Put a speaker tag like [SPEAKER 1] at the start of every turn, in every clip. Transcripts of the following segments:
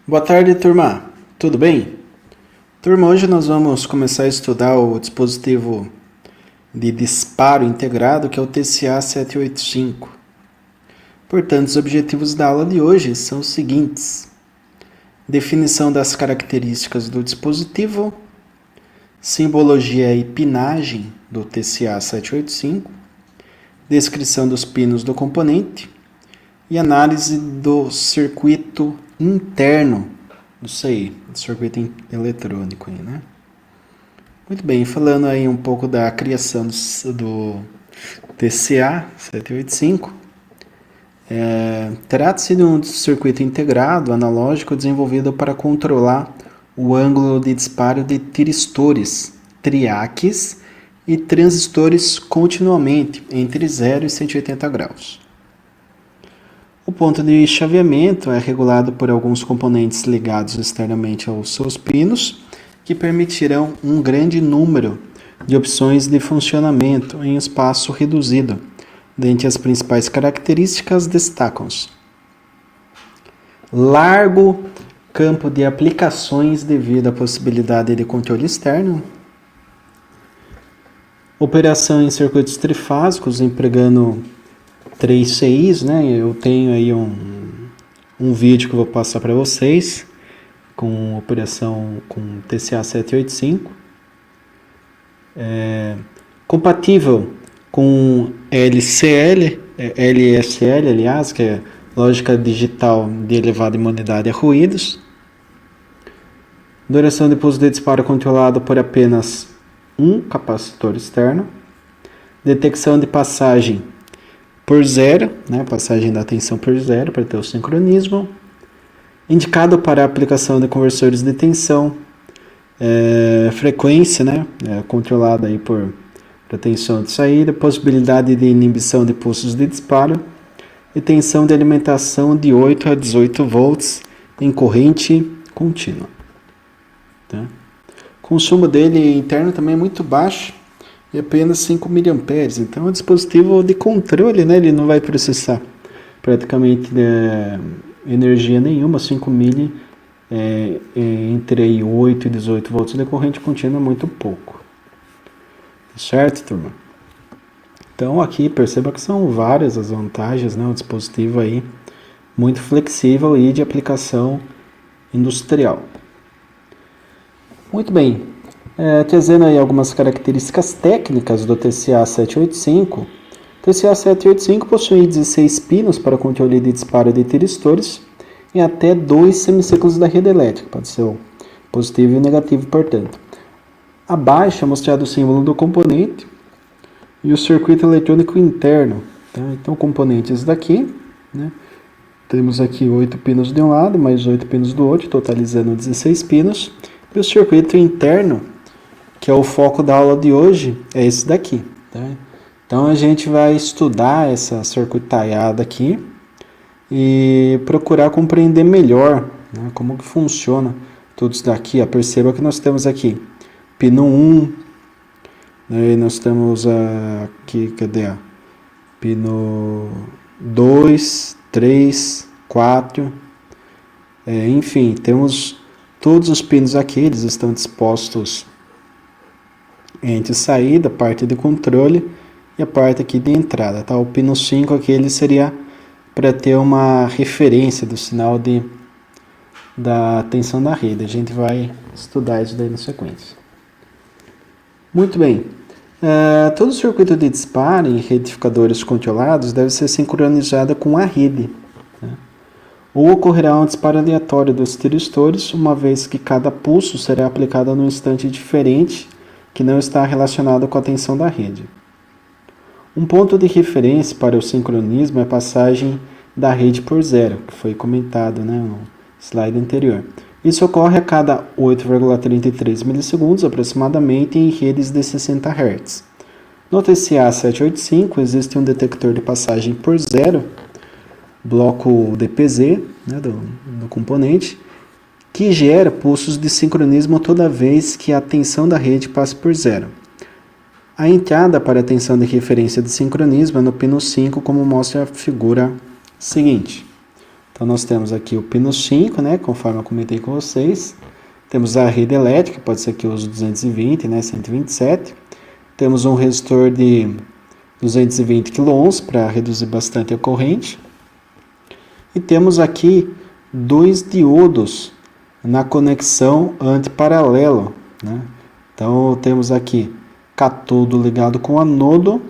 [SPEAKER 1] Boa tarde, turma. Tudo bem? Turma, hoje nós vamos começar a estudar o dispositivo de disparo integrado, que é o TCA 785. Portanto, os objetivos da aula de hoje são os seguintes: definição das características do dispositivo, simbologia e pinagem do TCA 785, descrição dos pinos do componente e análise do circuito interno disso aí, do circuito eletrônico aí, né? Muito bem, falando aí um pouco da criação do TCA 785, trata-se de um circuito integrado analógico desenvolvido para controlar o ângulo de disparo de tiristores, triaques e transistores continuamente entre 0 e 180 graus. O ponto de chaveamento é regulado por alguns componentes ligados externamente aos seus pinos, que permitirão um grande número de opções de funcionamento em espaço reduzido. Dentre as principais características destacam-se: largo campo de aplicações devido à possibilidade de controle externo, operação em circuitos trifásicos empregando 3 CIs, né? Eu tenho aí um vídeo que eu vou passar para vocês com operação com TCA 785. Compatível com LCL, LSL, aliás, que é lógica digital de elevada imunidade a ruídos. Duração de pulso de disparo controlado por apenas um capacitor externo. Detecção de passagem por zero, né, passagem da tensão por zero para ter o sincronismo, indicado para a aplicação de conversores de tensão, frequência, né, controlada aí por tensão de saída, possibilidade de inibição de pulsos de disparo e tensão de alimentação de 8 a 18 volts em corrente contínua. Tá? O consumo dele interno também é muito baixo, e apenas 5 mA. Então é um dispositivo de controle, né? Ele não vai processar praticamente energia nenhuma. 5 mA entre 8 e 18 volts de corrente contínua é muito pouco. Certo, turma? Então aqui perceba que são várias as vantagens, né? Um dispositivo aí muito flexível e de aplicação industrial. Muito bem. Trazendo aí algumas características técnicas do TCA 785. O TCA 785 possui 16 pinos para controle de disparo de tiristores e até 2 semiciclos da rede elétrica, pode ser o positivo e o negativo, portanto. Abaixo é mostrado o símbolo do componente e o circuito eletrônico interno. Tá? Então, componentes daqui, né? Temos aqui 8 pinos de um lado, mais 8 pinos do outro, totalizando 16 pinos. E o circuito interno, que é o foco da aula de hoje, é esse daqui. Tá? Então a gente vai estudar essa circuitaiada aqui e procurar compreender melhor, né, como que funciona tudo isso daqui. Perceba que nós temos aqui pino 1, né, nós temos aqui, pino 2, 3, 4, enfim, temos todos os pinos aqui, eles estão dispostos entre saída, parte de controle e a parte aqui de entrada. Tá? O pino 5 aqui ele seria para ter uma referência do sinal da tensão da rede. A gente vai estudar isso daí na sequência. Muito bem. Todo circuito de disparo em retificadores controlados deve ser sincronizado com a rede. Tá? Ou ocorrerá um disparo aleatório dos tiristores, uma vez que cada pulso será aplicado num instante diferente que não está relacionado com a tensão da rede. Um ponto de referência para o sincronismo é a passagem da rede por zero, que foi comentado, né, no slide anterior. Isso ocorre a cada 8,33 milissegundos aproximadamente em redes de 60 Hz. No TCA 785 existe um detector de passagem por zero, bloco DPZ, né, do componente, que gera pulsos de sincronismo toda vez que a tensão da rede passa por zero. A entrada para a tensão de referência de sincronismo é no pino 5, como mostra a figura seguinte. Então, nós temos aqui o pino 5, né, conforme eu comentei com vocês. Temos a rede elétrica, pode ser que use 220, né, 127. Temos um resistor de 220 kΩ para reduzir bastante a corrente. E temos aqui 2 diodos na conexão antiparalelo, né? Então, temos aqui catodo ligado com anodo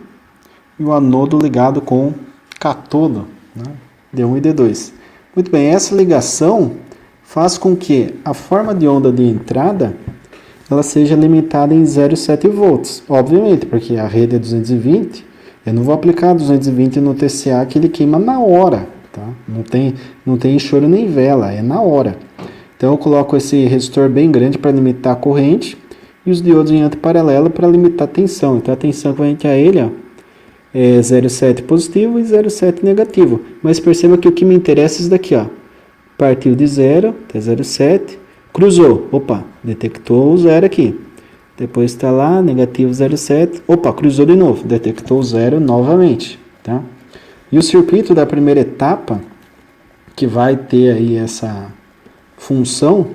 [SPEAKER 1] e o anodo ligado com catodo, né? D1 e D2. Muito bem, essa ligação faz com que a forma de onda de entrada ela seja limitada em 0,7 volts. Obviamente, porque a rede é 220, eu não vou aplicar 220 no TCA que ele queima na hora, tá? Não tem choro nem vela, é na hora. Então eu coloco esse resistor bem grande para limitar a corrente e os diodos em antiparalelo para limitar a tensão. Então a tensão corrente a ele, ó, é 0,7 positivo e 0,7 negativo. Mas perceba que o que me interessa é isso daqui, ó. Partiu de 0 até 0,7, cruzou, opa, detectou o 0 aqui. Depois está lá, negativo 0,7, opa, cruzou de novo, detectou o 0 novamente, tá? E o circuito da primeira etapa, que vai ter aí essa função,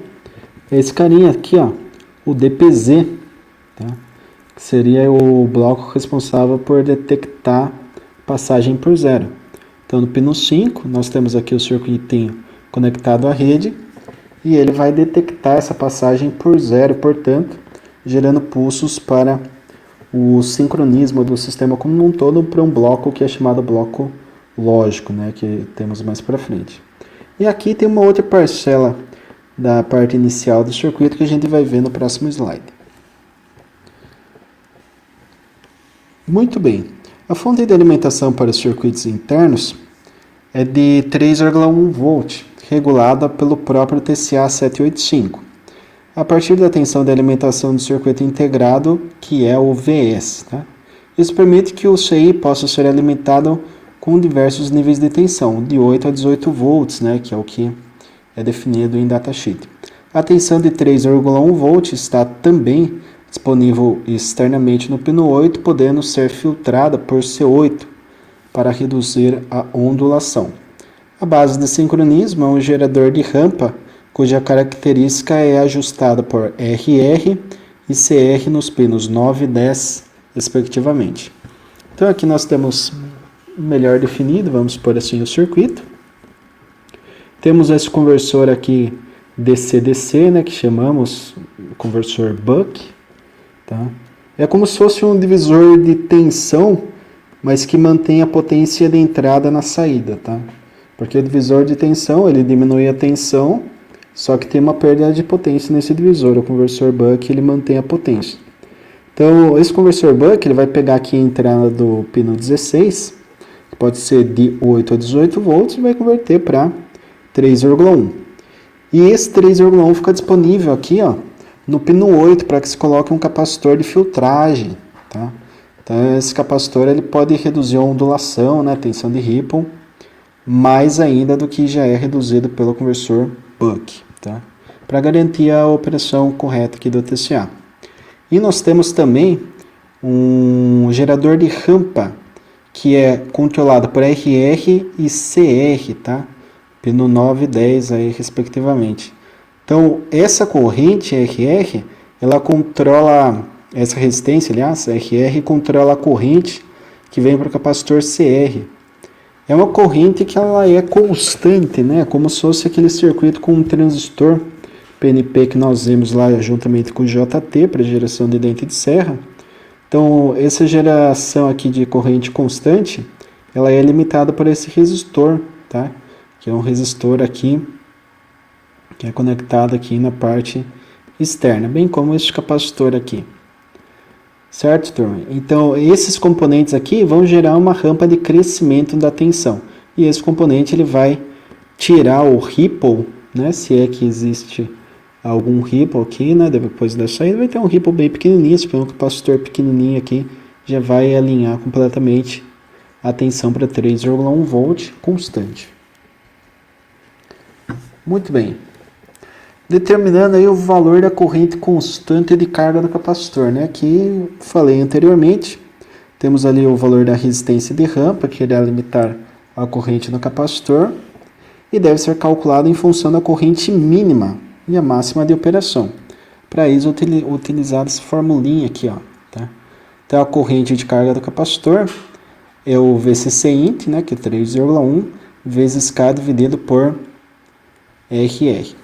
[SPEAKER 1] é esse carinha aqui, ó, o DPZ, tá? Que seria o bloco responsável por detectar passagem por 0. Então, no pino 5, nós temos aqui o circuitinho conectado à rede, e ele vai detectar essa passagem por 0, portanto, gerando pulsos para o sincronismo do sistema como um todo para um bloco que é chamado bloco lógico, né, que temos mais para frente. E aqui tem uma outra parcela da parte inicial do circuito que a gente vai ver no próximo slide. Muito bem, a fonte de alimentação para os circuitos internos é de 3,1 volt, regulada pelo próprio TCA 785, a partir da tensão de alimentação do circuito integrado, que é o VS. Tá? Isso permite que o CI possa ser alimentado com diversos níveis de tensão, de 8 a 18 volts, né, que é o que é definido em datasheet. A tensão de 3,1 volts está também disponível externamente no pino 8, podendo ser filtrada por C8 para reduzir a ondulação. A base de sincronismo é um gerador de rampa, cuja característica é ajustada por RR e CR nos pinos 9 e 10, respectivamente. Então aqui nós temos melhor definido, vamos por assim, o circuito. Temos esse conversor aqui DC-DC, né, que chamamos conversor buck. Tá? É como se fosse um divisor de tensão, mas que mantém a potência de entrada na saída. Tá? Porque o divisor de tensão, ele diminui a tensão, só que tem uma perda de potência nesse divisor. O conversor buck, ele mantém a potência. Então, esse conversor buck, ele vai pegar aqui a entrada do pino 16, que pode ser de 8 a 18 volts, e vai converter para 3,1. E esse 3,1 fica disponível aqui, ó, no pino 8, para que se coloque um capacitor de filtragem. Tá? Então, esse capacitor ele pode reduzir a ondulação, né, a tensão de ripple, mais ainda do que já é reduzido pelo conversor buck, tá? Para garantir a operação correta aqui do TCA. E nós temos também um gerador de rampa, que é controlado por RR e CR, tá? Pino 9 e 10 aí, respectivamente. Então, essa corrente RR, ela controla, essa resistência, aliás, RR controla a corrente que vem para o capacitor CR. É uma corrente que ela é constante, né? Como se fosse aquele circuito com um transistor PNP que nós vimos lá juntamente com o JT para geração de dente de serra. Então, essa geração aqui de corrente constante, ela é limitada por esse resistor, tá? Que é um resistor aqui, que é conectado aqui na parte externa, bem como este capacitor aqui. Certo, turma? Então, esses componentes aqui vão gerar uma rampa de crescimento da tensão. E esse componente ele vai tirar o ripple, né? Se é que existe algum ripple aqui, né? Depois da saída vai ter um ripple bem pequenininho, se for um capacitor pequenininho aqui, já vai alinhar completamente a tensão para 3,1 volt constante. Muito bem. Determinando aí o valor da corrente constante de carga do capacitor, né? Aqui falei anteriormente, temos ali o valor da resistência de rampa, que irá limitar a corrente no capacitor, e deve ser calculado em função da corrente mínima e a máxima de operação. Para isso, utilizar essa formulinha aqui, ó, tá? Então, a corrente de carga do capacitor é o VCCint, né, que é 3,1, vezes K dividido por RR.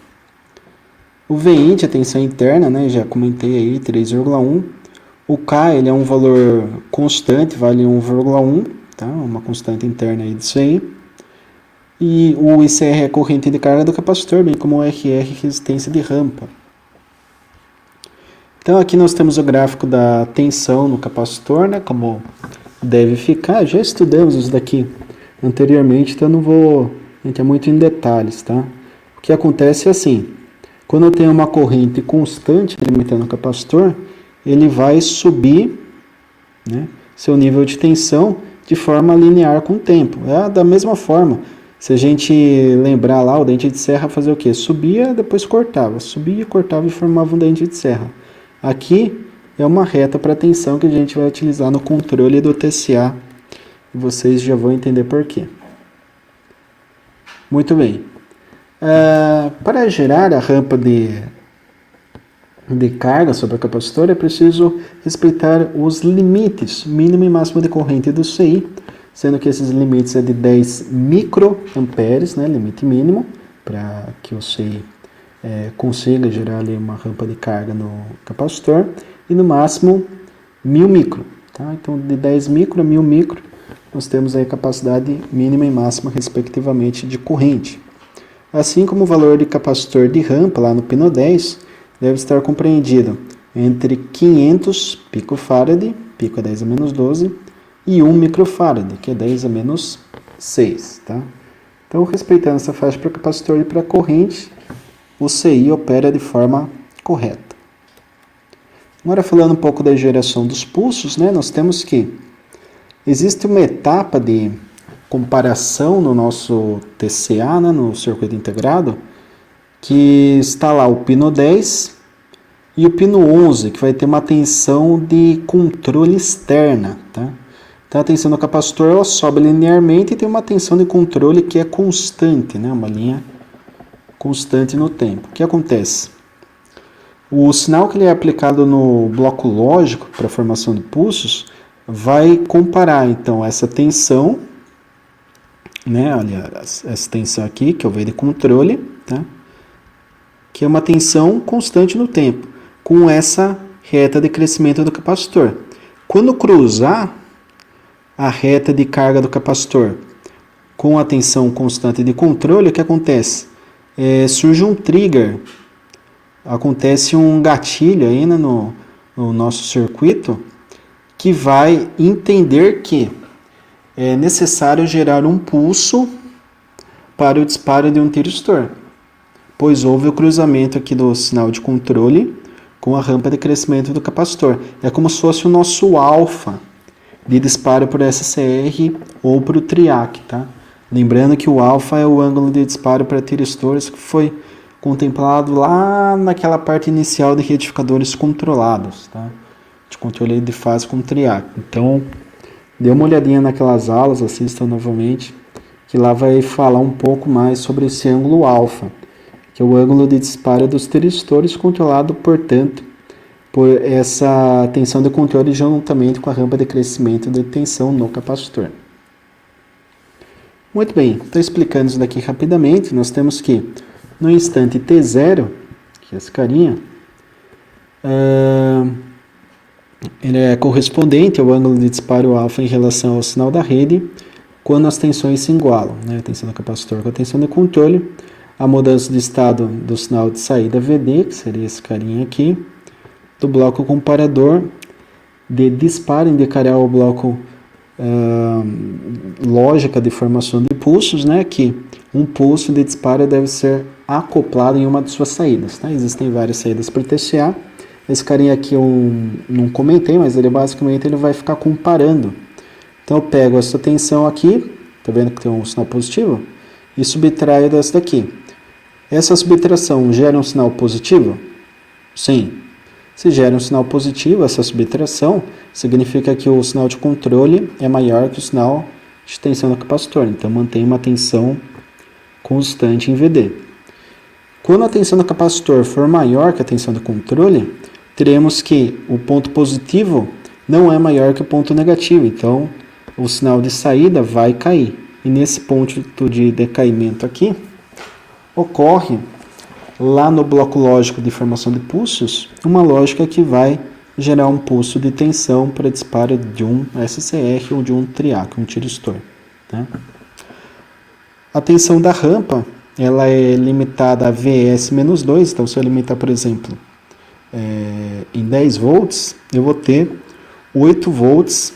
[SPEAKER 1] O Vint, a tensão interna, né, já comentei aí, 3,1. O K, ele é um valor constante, vale 1,1, tá? Uma constante interna aí disso aí. E o ICR é a corrente de carga do capacitor, bem como o RR, resistência de rampa. Então aqui nós temos o gráfico da tensão no capacitor, né, como deve ficar. Já estudamos isso daqui anteriormente, então não vou entrar muito em detalhes, tá? O que acontece é assim, quando eu tenho uma corrente constante limitando o capacitor, ele vai subir, né, seu nível de tensão de forma linear com o tempo. É da mesma forma, se a gente lembrar lá, o dente de serra fazia o quê? Subia, depois cortava, subia, cortava e formava um dente de serra. Aqui é uma reta para tensão que a gente vai utilizar no controle do TCA. E vocês já vão entender por quê. Muito bem. Para gerar a rampa de carga sobre o capacitor, é preciso respeitar os limites mínimo e máximo de corrente do CI, sendo que esses limites é de 10 microamperes, né, limite mínimo, para que o CI consiga gerar ali uma rampa de carga no capacitor, e no máximo 1000 micro. Tá? Então, de 10 micro a 1000 micro, nós temos aí a capacidade mínima e máxima, respectivamente, de corrente. Assim como o valor de capacitor de rampa, lá no pino 10, deve estar compreendido entre 500 picofarad, pico é 10 a menos 12, e 1 microfarad, que é 10 a menos 6. Tá? Então, respeitando essa faixa para capacitor e para corrente, o CI opera de forma correta. Agora, falando um pouco da geração dos pulsos, né, nós temos que existe uma etapa de comparação no nosso TCA, né, no circuito integrado, que está lá o pino 10 e o pino 11, que vai ter uma tensão de controle externa. Tá? Então, a tensão do capacitor ela sobe linearmente e tem uma tensão de controle que é constante, né, uma linha constante no tempo. O que acontece? O sinal que ele é aplicado no bloco lógico para a formação de pulsos vai comparar, então, essa tensão, né, olha, essa tensão aqui, que é o V de controle, tá? Que é uma tensão constante no tempo, com essa reta de crescimento do capacitor. Quando cruzar a reta de carga do capacitor com a tensão constante de controle, o que acontece? Surge um trigger, acontece um gatilho aí, né, no nosso circuito, que vai entender que é necessário gerar um pulso para o disparo de um tiristor, pois houve o cruzamento aqui do sinal de controle com a rampa de crescimento do capacitor. É como se fosse o nosso alfa de disparo por SCR ou para o TRIAC, tá? Lembrando que o alfa é o ângulo de disparo para tiristores que foi contemplado lá naquela parte inicial de retificadores controlados, tá? De controle de fase com TRIAC. Então, dê uma olhadinha naquelas aulas, assistam novamente, que lá vai falar um pouco mais sobre esse ângulo alfa, que é o ângulo de disparo dos tiristores controlado, portanto, por essa tensão de controle juntamente com a rampa de crescimento de tensão no capacitor. Muito bem, estou explicando isso daqui rapidamente. Nós temos que, no instante T0, que é esse carinha, ele é correspondente ao ângulo de disparo alfa em relação ao sinal da rede, quando as tensões se igualam, né? A tensão do capacitor com a tensão de controle, a mudança de estado do sinal de saída VD, que seria esse carinha aqui, do bloco comparador de disparo indicará o bloco lógica de formação de pulsos, né, que um pulso de disparo deve ser acoplado em uma de suas saídas. Tá? Existem várias saídas para TCA. Esse carinha aqui eu não comentei, mas ele basicamente ele vai ficar comparando. Então eu pego essa tensão aqui, tá vendo que tem um sinal positivo? E subtraio dessa daqui. Essa subtração gera um sinal positivo? Sim. Se gera um sinal positivo, essa subtração significa que o sinal de controle é maior que o sinal de tensão do capacitor. Então, mantém uma tensão constante em VD. Quando a tensão do capacitor for maior que a tensão do controle, teremos que o ponto positivo não é maior que o ponto negativo, então o sinal de saída vai cair. E nesse ponto de decaimento aqui, ocorre lá no bloco lógico de formação de pulsos, uma lógica que vai gerar um pulso de tensão para disparo de um SCR ou de um triac, um tiristor. Tá? A tensão da rampa ela é limitada a Vs-2, então se eu limitar, por exemplo, em 10 volts, eu vou ter 8 volts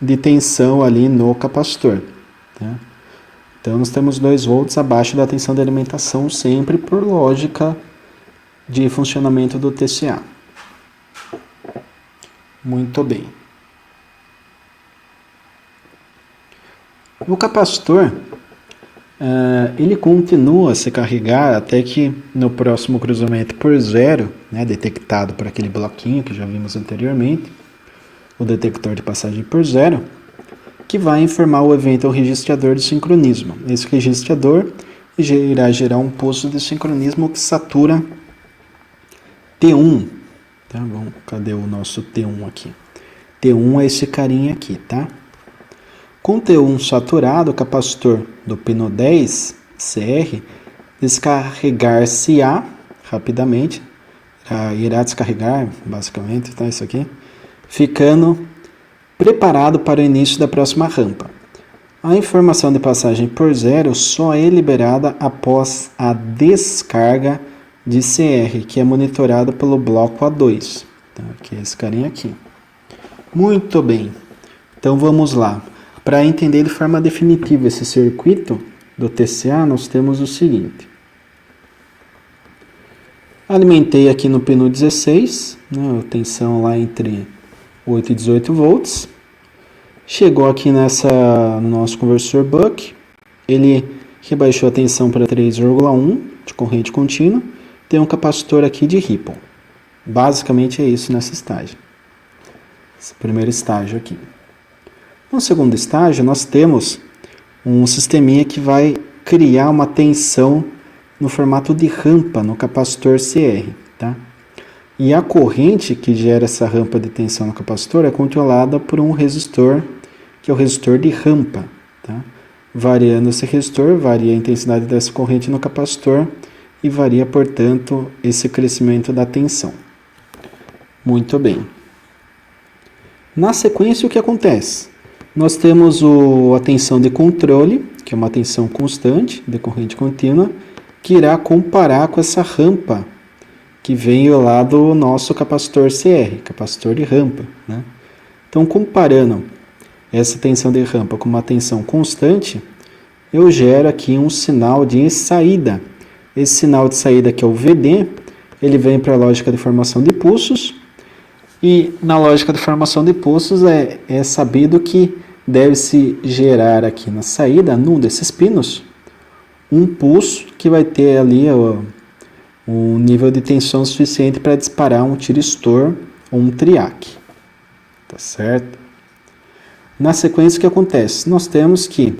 [SPEAKER 1] de tensão ali no capacitor. Tá? Então nós temos 2 volts abaixo da tensão de alimentação, sempre por lógica de funcionamento do TCA. Muito bem. O capacitor ele continua a se carregar até que no próximo cruzamento por zero, né, detectado por aquele bloquinho que já vimos anteriormente, o detector de passagem por zero, que vai informar o evento ao registrador de sincronismo. Esse registrador irá gerar um pulso de sincronismo que satura T1. Tá? Bom, cadê o nosso T1 aqui? T1 é esse carinha aqui, tá? Com T1 saturado, o capacitor do pino 10 CR descarregar-se-á rapidamente, irá descarregar, basicamente, tá? Isso aqui, ficando preparado para o início da próxima rampa. A informação de passagem por zero só é liberada após a descarga de CR, que é monitorada pelo bloco A2, tá? Que é esse carinha aqui. Muito bem, então vamos lá. Para entender de forma definitiva esse circuito do TCA, nós temos o seguinte. Alimentei aqui no pino 16, né, a tensão lá entre 8 e 18 volts. Chegou aqui no nosso conversor buck, ele rebaixou a tensão para 3,1 de corrente contínua. Tem um capacitor aqui de Ripple. Basicamente é isso nessa estágio. Esse primeiro estágio aqui. No segundo estágio, nós temos um sisteminha que vai criar uma tensão no formato de rampa no capacitor CR. Tá? E a corrente que gera essa rampa de tensão no capacitor é controlada por um resistor, que é o resistor de rampa. Tá? Variando esse resistor, varia a intensidade dessa corrente no capacitor e varia, portanto, esse crescimento da tensão. Muito bem. Na sequência, o que acontece? Nós temos a tensão de controle, que é uma tensão constante, de corrente contínua, que irá comparar com essa rampa que veio lá do nosso capacitor CR, capacitor de rampa. Né? Então, comparando essa tensão de rampa com uma tensão constante, eu gero aqui um sinal de saída. Esse sinal de saída, que é o VD, ele vem para a lógica de formação de pulsos. E na lógica de formação de pulsos é sabido que deve-se gerar aqui na saída, num desses pinos, um pulso que vai ter ali um nível de tensão suficiente para disparar um tiristor ou um triac. Tá certo? Na sequência, o que acontece? Nós temos que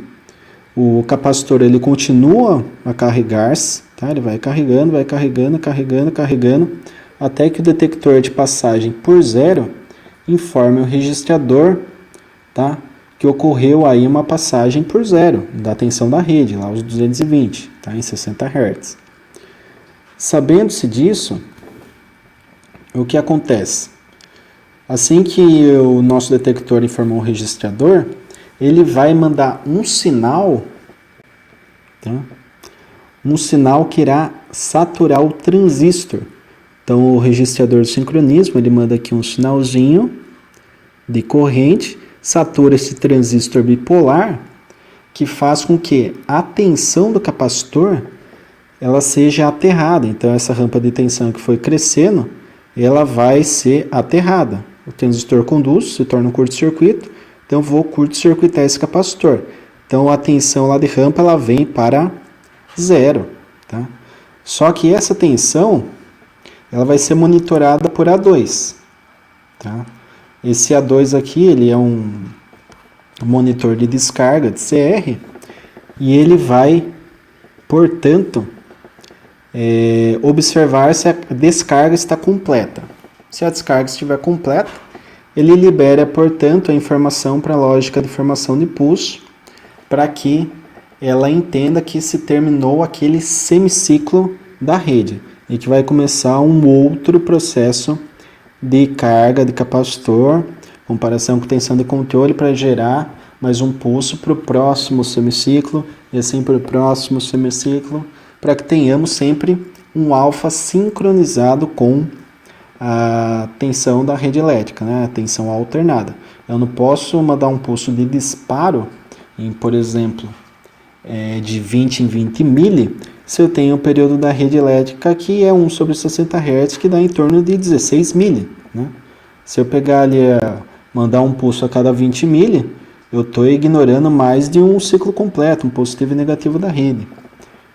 [SPEAKER 1] o capacitor ele continua a carregar-se, tá? Ele vai carregando, carregando, até que o detector de passagem por zero informe o registrador, tá? Que ocorreu aí uma passagem por zero da tensão da rede, lá os 220, tá? Em 60 Hz. Sabendo-se disso, o que acontece? Assim que o nosso detector informou o registrador, ele vai mandar um sinal, tá? Um sinal que irá saturar o transistor. Então, o registrador de sincronismo, ele manda aqui um sinalzinho de corrente, satura esse transistor bipolar, que faz com que a tensão do capacitor ela seja aterrada. Então, essa rampa de tensão que foi crescendo, ela vai ser aterrada. O transistor conduz, se torna um curto-circuito, então eu vou curto-circuitar esse capacitor. Então, a tensão lá de rampa ela vem para zero. Tá? Só que essa tensão ela vai ser monitorada por A2. Tá? Esse A2 aqui, ele é um monitor de descarga de CR, e ele vai portanto, observar se a descarga está completa. Se a descarga estiver completa, ele libera, portanto, a informação para a lógica de formação de pulso, para que ela entenda que se terminou aquele semiciclo da rede e que vai começar um outro processo de carga de capacitor, comparação com tensão de controle, para gerar mais um pulso para o próximo semiciclo e assim para o próximo semiciclo, para que tenhamos sempre um alfa sincronizado com a tensão da rede elétrica, né? A tensão alternada. Eu não posso mandar um pulso de disparo, por exemplo, de 20 em 20 mili, se eu tenho um período da rede elétrica que é 1 sobre 60 Hz, que dá em torno de 16 mili. Né? Se eu pegar ali, mandar um pulso a cada 20 mili, eu estou ignorando mais de um ciclo completo, um positivo e negativo da rede.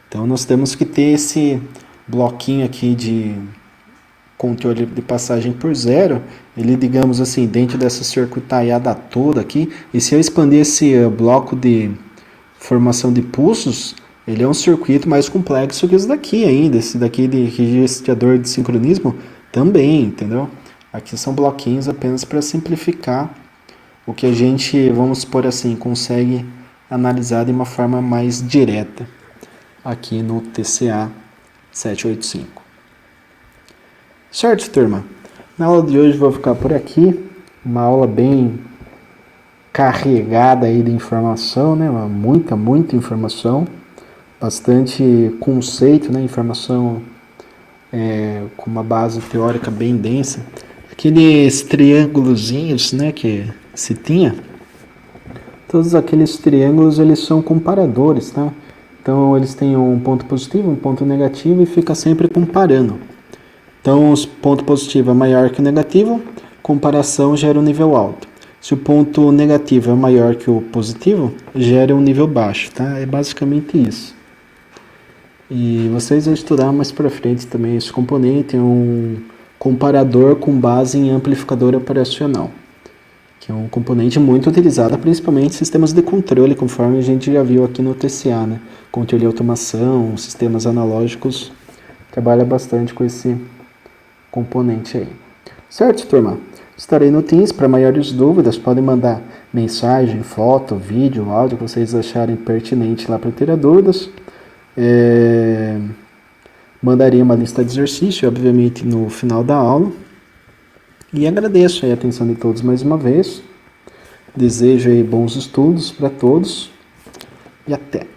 [SPEAKER 1] Então nós temos que ter esse bloquinho aqui de controle de passagem por zero, ele, digamos assim, dentro dessa circuitaiada toda aqui, e se eu expandir esse bloco de formação de pulsos, ele é um circuito mais complexo que esse daqui ainda, esse daqui de registrador de sincronismo também, entendeu? Aqui são bloquinhos apenas para simplificar o que a gente, vamos supor assim, consegue analisar de uma forma mais direta aqui no TCA 785. Certo, turma? Na aula de hoje vou ficar por aqui, uma aula bem carregada aí de informação, né? Muita informação, bastante conceito, né? Informação com uma base teórica bem densa. Aqueles triângulozinhos, né, que se tinha, todos aqueles triângulos, eles são comparadores, tá? Então eles têm um ponto positivo, um ponto negativo e fica sempre comparando. Então, o ponto positivo é maior que o negativo, comparação gera um nível alto. Se o ponto negativo é maior que o positivo, gera um nível baixo, tá? É basicamente isso. E vocês vão estudar mais para frente também esse componente, é um comparador com base em amplificador operacional, que é um componente muito utilizado principalmente em sistemas de controle, conforme a gente já viu aqui no TCA, né? Controle de automação, sistemas analógicos, trabalha bastante com esse componente aí. Certo, turma? Estarei no Teams. Para maiores dúvidas, podem mandar mensagem, foto, vídeo, áudio que vocês acharem pertinente lá para ter dúvidas. Mandarei uma lista de exercício, obviamente, no final da aula. E agradeço a atenção de todos mais uma vez. Desejo aí bons estudos para todos. E até!